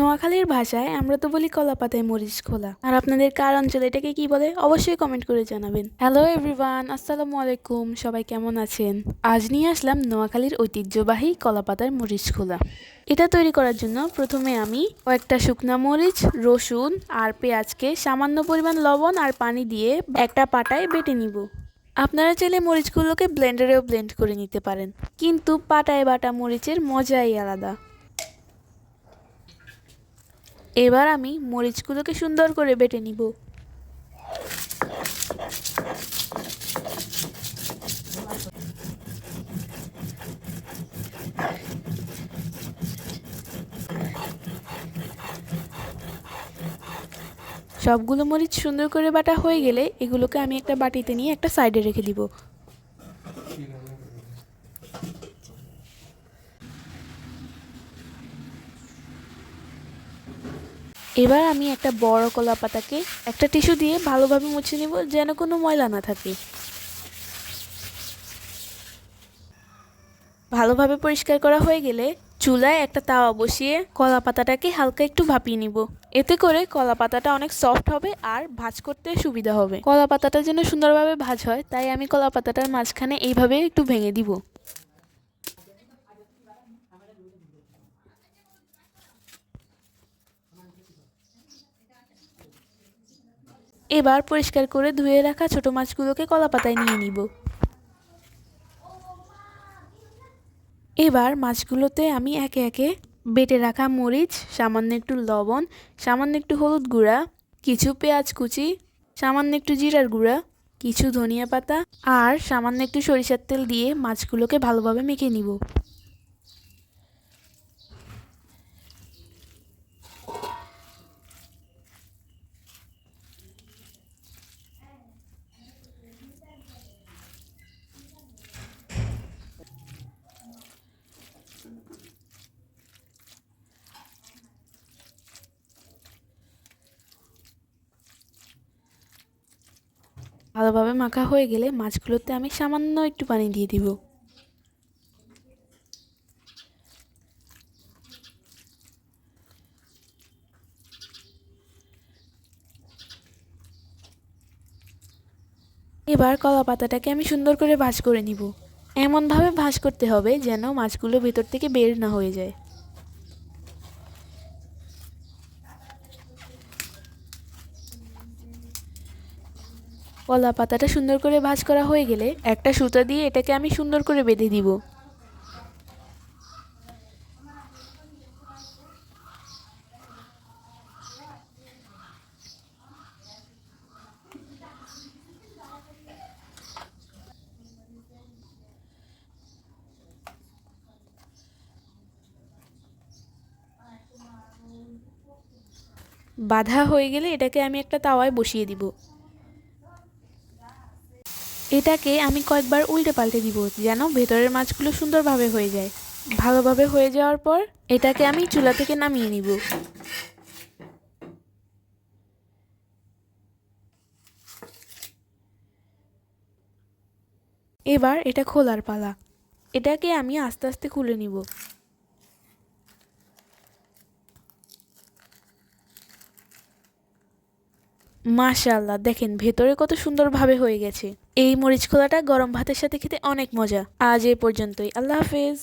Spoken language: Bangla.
নোয়াখালীর ভাষায় আমরা তো বলি কলা পাতায় মরিচ খোলা। আর আপনাদের কার অঞ্চলে এটাকে কি বলে অবশ্যই কমেন্ট করে জানাবেন। হ্যালো এভরিওয়ান, আসসালামু আলাইকুম। সবাই কেমন আছেন? আজ নিয়ে আসলাম নোয়াখালীর ঐতিহ্যবাহী কলা পাতার মরিচ খোলা। এটা তৈরি করার জন্য প্রথমে আমি কয়েকটা শুকনা মরিচ, রসুন আর পেঁয়াজকে সামান্য পরিমাণ লবণ আর পানি দিয়ে একটা পাটায় বেটে নিব। আপনারা চাইলে মরিচগুলোকে ব্লেন্ডারেও ব্লেন্ড করে নিতে পারেন, কিন্তু পাটায় বাটা মরিচের মজাই আলাদা। এবার আমি মরিচগুলোকে সুন্দর করে বেটে নিব। সবগুলো মরিচ সুন্দর করে বাটা হয়ে গেলে এগুলোকে আমি একটা বাটিতে নিয়ে একটা সাইডে রেখে দিব। এবার আমি একটা বড় কলা পাতাকে একটা টিস্যু দিয়ে ভালোভাবে মুছে নিব, যেন কোনো ময়লা না থাকে। ভালোভাবে পরিষ্কার করা হয়ে গেলে চুলায় একটা তাওয়া বসিয়ে কলা পাতাটাকে হালকা একটু ভাপিয়ে নিব। এতে করে কলা পাতাটা অনেক সফট হবে আর ভাজ করতে সুবিধা হবে। কলা পাতাটা যেন সুন্দরভাবে ভাজ হয়, তাই আমি কলা পাতাটার মাঝখানে এইভাবে একটু ভেঙে দিব। এবার পরিষ্কার করে ধুয়ে রাখা ছোট মাছগুলোকে কলা পাতায় নিয়ে নিব। এবার মাছগুলোতে আমি একে একে বেটে রাখা মরিচ, সামান্য একটু লবণ, সামান্য একটু হলুদ গুঁড়া, কিছু পেঁয়াজ কুচি, সামান্য একটু জিরার গুঁড়া, কিছু ধনিয়া পাতা আর সামান্য একটু সরিষার তেল দিয়ে মাছগুলোকে ভালোভাবে মেখে নিব। ভালোভাবে মাখা হয়ে গেলে মাছগুলোতে আমি সামান্য একটু পানি দিয়ে দিব। এবার কলা পাতাটাকে আমি সুন্দর করে ভাঁজ করে নিব। এমনভাবে ভাঁজ করতে হবে যেন মাছগুলো ভেতর থেকে বের না হয়ে যায়। কলা পাতাটা সুন্দর করে ভাঁজ করা হয়ে গেলে একটা সুতা দিয়ে এটাকে আমি সুন্দর করে বেঁধে দিব। বাঁধা হয়ে গেলে এটাকে আমি একটা তাওয়ায় বসিয়ে দিব। এটাকে আমি কয়েকবার উল্টে পাল্টে দিব যেন ভেতরের মাছগুলো সুন্দরভাবে হয়ে যায়। ভালোভাবে হয়ে যাওয়ার পর এটাকে আমি চুলা থেকে নামিয়ে নিব। এবার এটা খোলার পালা। এটাকে আমি আস্তে আস্তে খুলে নিব। মাশাআল্লাহ, দেখেন ভেতরে কত সুন্দরভাবে হয়ে গেছে। এই মরিচ খোলাটা গরম ভাতের সাথে খেতে অনেক মজা। আজ এ পর্যন্তই, আল্লাহ হাফেজ।